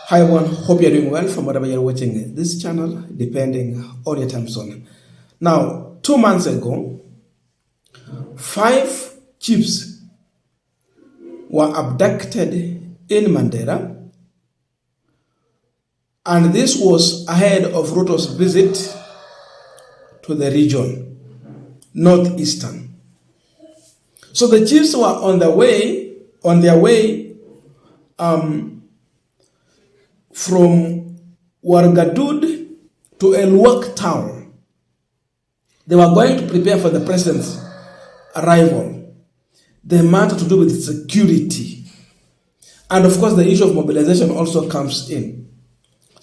Hi everyone, hope you're doing well from whatever you're watching this channel, depending on your time zone. Now, 2 months ago, 5 chiefs were abducted in Mandera, and this was ahead of Ruto's visit to the region, northeastern. So the chiefs were on their way from Wargadud to Elwak town. They were going to prepare for the president's arrival. The matter to do with security. And of course, the issue of mobilization also comes in.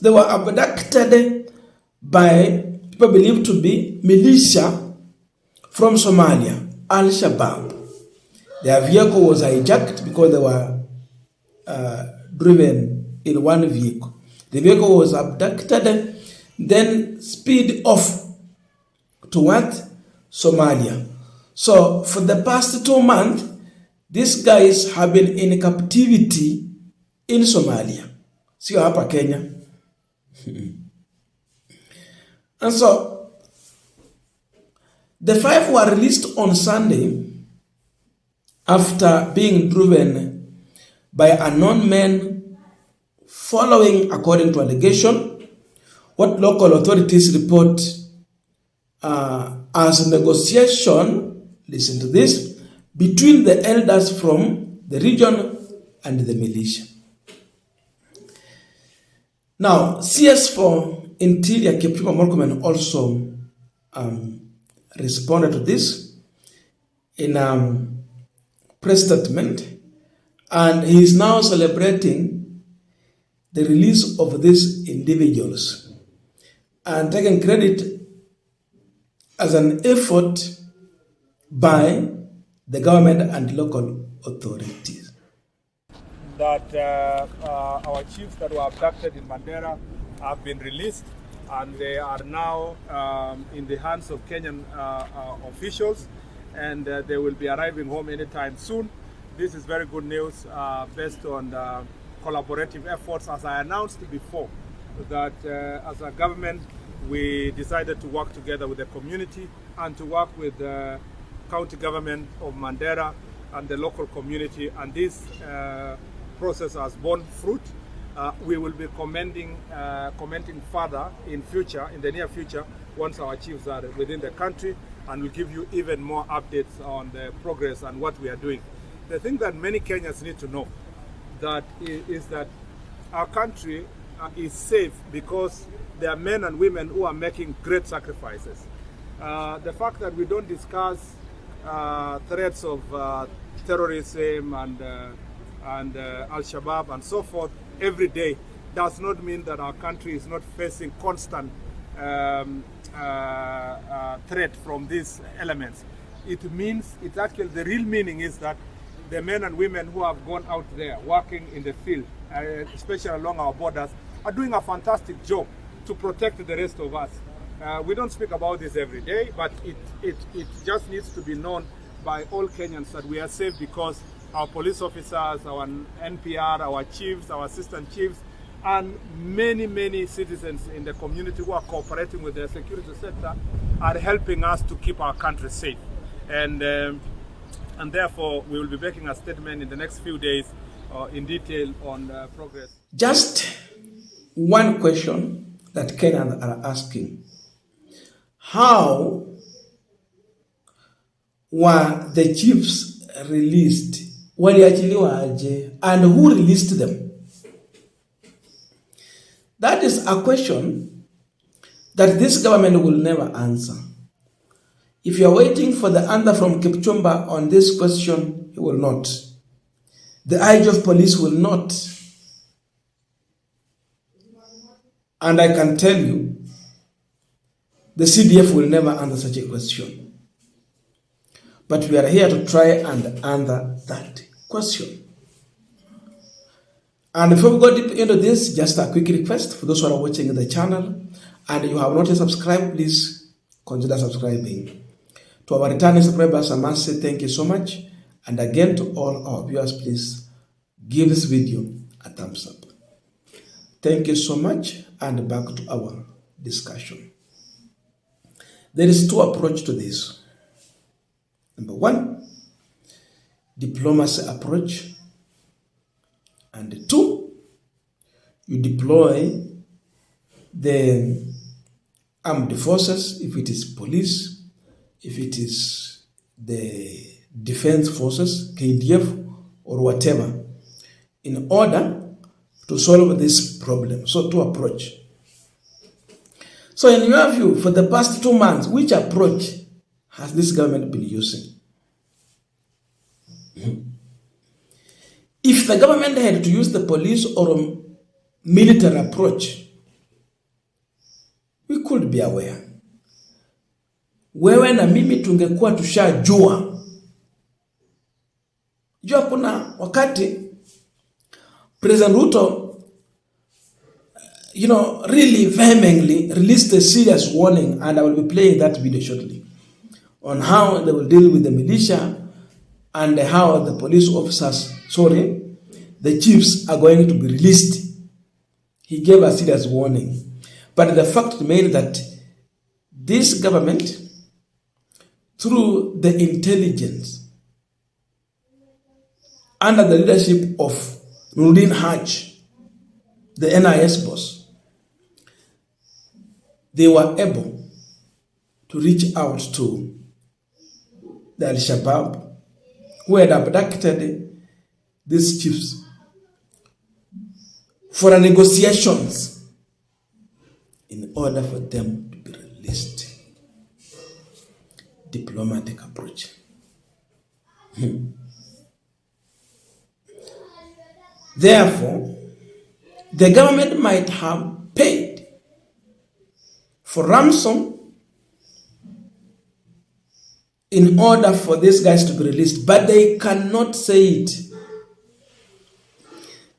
They were abducted by people believed to be militia from Somalia, AL-SHABAAB. Their vehicle was hijacked because they were driven in one vehicle. The vehicle was abducted, then speed off to what? Somalia. So for the past 2 months, these guys have been in captivity in Somalia. See hapa Kenya. And so the 5 were released on Sunday after being driven by unknown men following, according to allegation, what local authorities report as negotiation, listen to this, between the elders from the region and the militia. Now, CS for Interior Kipchumba Murkomen also responded to this in a press statement, and he is now celebrating the release of these individuals and taking credit as an effort by the government and local authorities. That our chiefs that were abducted in Mandera have been released, and they are now in the hands of Kenyan officials, and they will be arriving home anytime soon. This is very good news based on collaborative efforts, as I announced before, that as a government we decided to work together with the community and to work with the county government of Mandera and the local community, and this process has borne fruit. We will be commenting further in the near future, once our chiefs are within the country, and we'll give you even more updates on the progress and what we are doing. The thing that many Kenyans need to know is that our country is safe because there are men and women who are making great sacrifices. The fact that we don't discuss threats of terrorism and Al-Shabaab and so forth every day does not mean that our country is not facing constant threat from these elements. It means, it's actually, the real meaning is that the men and women who have gone out there working in the field, especially along our borders, are doing a fantastic job to protect the rest of us. We don't speak about this every day, but it just needs to be known by all Kenyans that we are safe because our police officers, our NPR, our chiefs, our assistant chiefs, and many citizens in the community who are cooperating with the security sector are helping us to keep our country safe. And therefore, we will be making a statement in the next few days in detail on progress. Just one question that Kenyans are asking. How were the chiefs released? And who released them? That is a question that this government will never answer. If you are waiting for the answer from Kipchumba on this question, he will not. The IG of police will not. And I can tell you, the CDF will never answer such a question. But we are here to try and answer that question. And before we go deep into this, just a quick request for those who are watching the channel and you have not yet subscribed, please consider subscribing. To our returning subscribers, I must say thank you so much. And again, to all our viewers, please give this video a thumbs up. Thank you so much, and back to our discussion. There is two approaches to this. Number one, diplomacy approach, and two, you deploy the armed forces, if it is police, if it is the defense forces, KDF, or whatever, in order to solve this problem. So two approach. So in your view, for the past 2 months, which approach has this government been using? If the government had to use the police or military approach, we could be aware. Wewe na mimi tungekuwa tushajua. Jua kuna wakati President Ruto, really vehemently released a serious warning, and I will be playing that video shortly, on how they will deal with the militia and how the police officers, the chiefs are going to be released. He gave a serious warning. But the fact remains that this government, through the intelligence, under the leadership of Nuruddin Haj, the NIS boss, they were able to reach out to the Al-SHABAAB, who had abducted these chiefs, for negotiations in order for them to be released. Diplomatic approach. Therefore, the government might have paid for ransom in order for these guys to be released, but they cannot say it.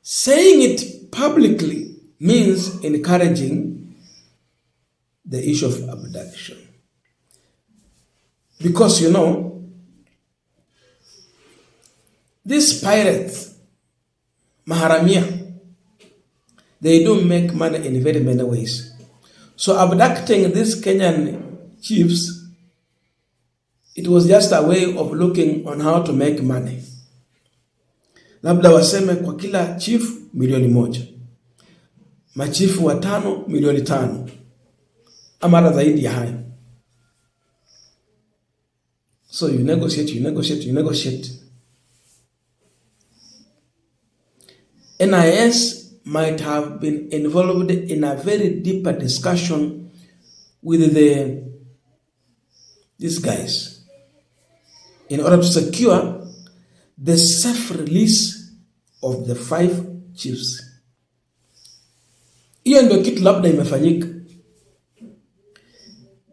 Saying it publicly means encouraging the issue of abduction. Because these pirates, Maharamia, they do make money in very many ways. So abducting these Kenyan chiefs, it was just a way of looking on how to make money. Labda waseme kwa kila chief $1,000,000. Machifu 5 $500,000. Ama hata zaidi ya hayo. So you negotiate. NIS might have been involved in a very deeper discussion with these guys in order to secure the safe release of the 5 chiefs. Hiyo ndio kitu labda imefanyika.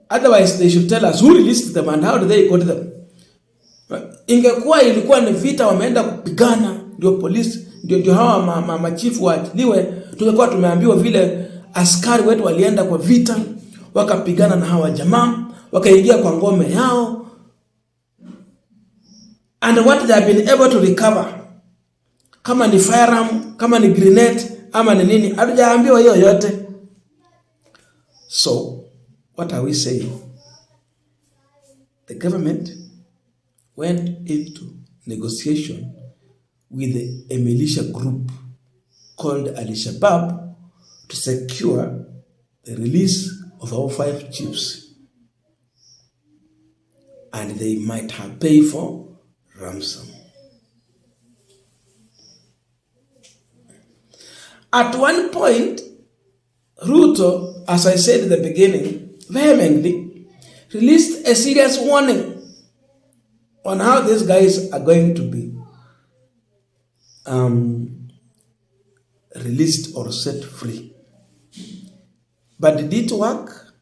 Otherwise they should tell us who released them and how did they got them. Ingekuwa ilikuwa ni vita wameenda kupigana, ndio polisi ndio hawa machifu waachiliwe, tungekuwa tumeambiwa vile askari wetu walienda kwa vita wakapigana na hawa jamaa, wakaingia kwa ngome yao, and what they have been able to recover, kama ni firearm, kama ni grenade, ama ni nini, hatujaambiwa hiyo yote. So what are we saying? The government went into negotiation with a militia group called Al-SHABAAB to secure the release of our 5 chiefs. And they might have paid for ransom. At one point, Ruto, as I said in the beginning, vehemently released a serious warning on how these guys are going to be released or set free. But did it work?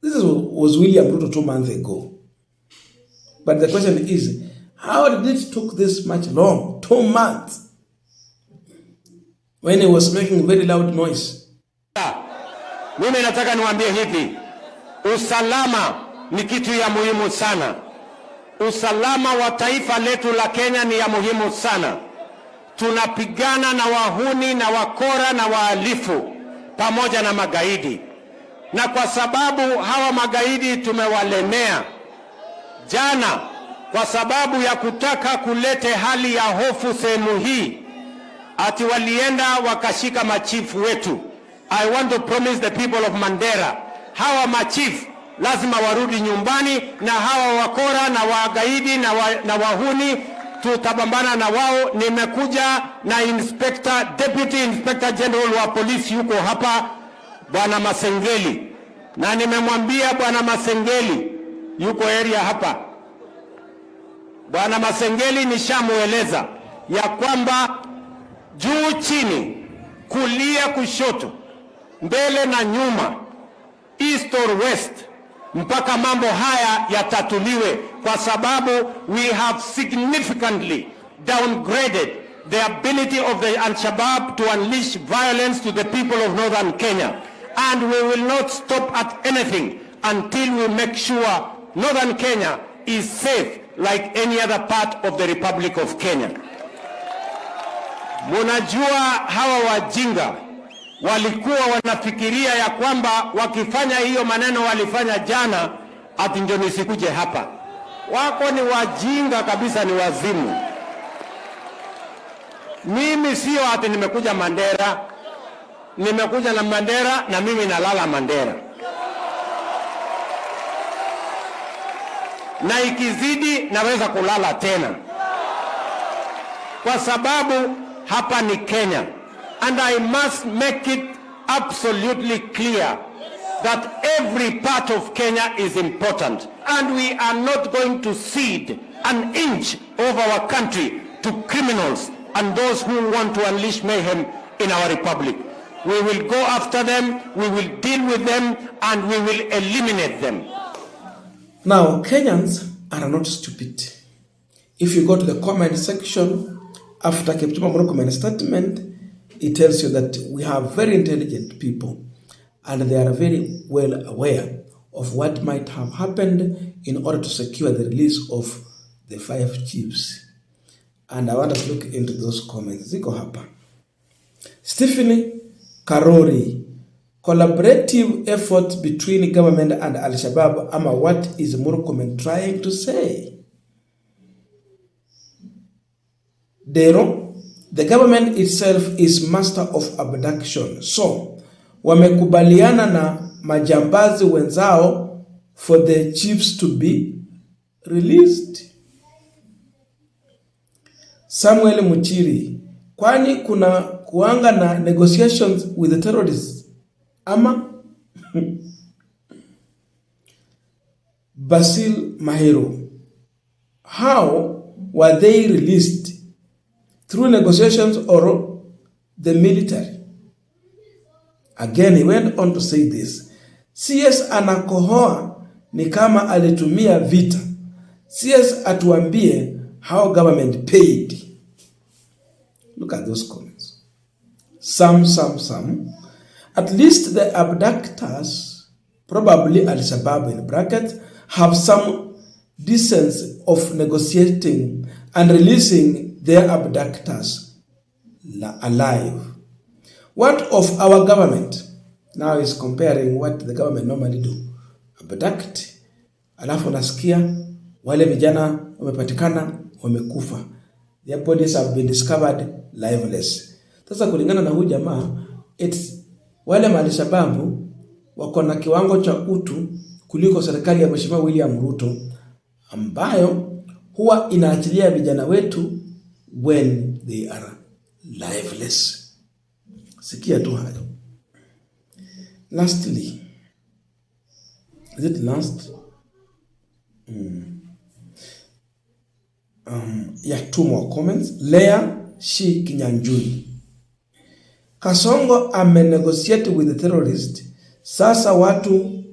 This was William Ruto 2 months ago. But the question is, how did it took this much long? 2 months. When he was making very loud noise. Mimi nataka niwaambie hivi, usalama ni kitu ya muhimu sana. Usalama wa taifa letu la Kenya ni ya muhimu sana. tunapigana na wahuni na wakora na wahalifu pamoja na magaidi. Na kwa sababu hawa magaidi tumewalemea jana, kwa sababu ya kutaka kulete hali ya hofu sehemu hii, ati walienda wakashika machifu wetu. I want to promise the people of Mandera, hawa machifu lazima warudi nyumbani, na hawa wakora na wagaidi na wahuni tutapambana na wao. Nimekuja na Deputy Inspector General wa polisi yuko hapa, Bwana Masengeli, na nimemwambia Bwana Masengeli yuko area hapa. Bwana Masengeli nishamueleza ya kwamba juu chini, kulia kushoto, mbele na nyuma, east or west, mpaka mambo haya yatatuliwe, kwa sababu we have significantly downgraded the ability of the Al-Shabaab to unleash violence to the people of northern Kenya. And we will not stop at anything until we make sure northern Kenya is safe like any other part of the Republic of Kenya. Munajua hawa wajinga walikuwa wanafikiria ya kwamba wakifanya hiyo maneno walifanya jana, ati ndio nisikuje hapa. Wako ni wajinga kabisa, ni wazimu. Mimi sio ati nimekuja Mandera, nimekuja na Mandera na mimi nalala Mandera. Na ikizidi naweza kulala tena, kwa sababu hapa ni Kenya. And I must make it absolutely clear that every part of Kenya is important, and we are not going to cede an inch of our country to criminals and those who want to unleash mayhem in our republic. We will go after them, we will deal with them, and we will eliminate them. Now, Kenyans are not stupid. If you go to the comment section after Kipchumba Murkomen's statement, it tells you that we have very intelligent people and they are very well aware of what might have happened in order to secure the release of the 5 chiefs. And I want us to look into those comments. Ziko hapa. Stephanie Karori, collaborative efforts between government and Al-Shabaab. Ama, what is Murkomen trying to say? Dero, the government itself is master of abduction. So, wamekubaliana na majambazi wenzao for the chiefs to be released. Samuel Muchiri, kwani kuna kuanga na negotiations with the terrorists? Ama? Basil Mahero, how were they released? Through negotiations or the military? Again, he went on to say this. CS anakohoa ni kama alitumia vita. CS atuambie how government paid. Look at those comments. Some. At least the abductors, probably Al-Shabaab in brackets, have some decency of negotiating and releasing their abductors alive. What of our government? Now is comparing what the government normally do. Abduct, alafu nasikia wale vijana wamepatikana wamekufa. Their bodies have been discovered lifeless. Sasa kulingana na huyu jamaa, wale Al-Shabaab wako na kiwango cha utu kuliko serikali ya Mheshimiwa William Ruto, ambayo huwa inaachilia vijana wetu when they are lifeless. Sikia tu hayo. Lastly, is it last? Yeah, 2 more comments. Lea Shi Kinyanjui, Kasongo amenegotiate with the terrorist. Sasa watu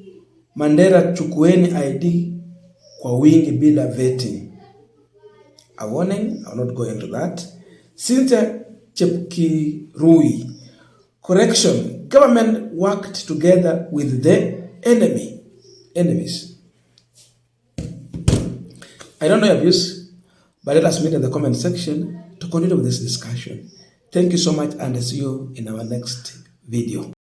Mandera, chukueni ID kwa wingi bila vetting. A warning, I'll not go into that. Cynthia Chepkirui, correction, government worked together with the enemies. I don't know your views, but let us meet in the comment section to continue with this discussion. Thank you so much, and see you in our next video.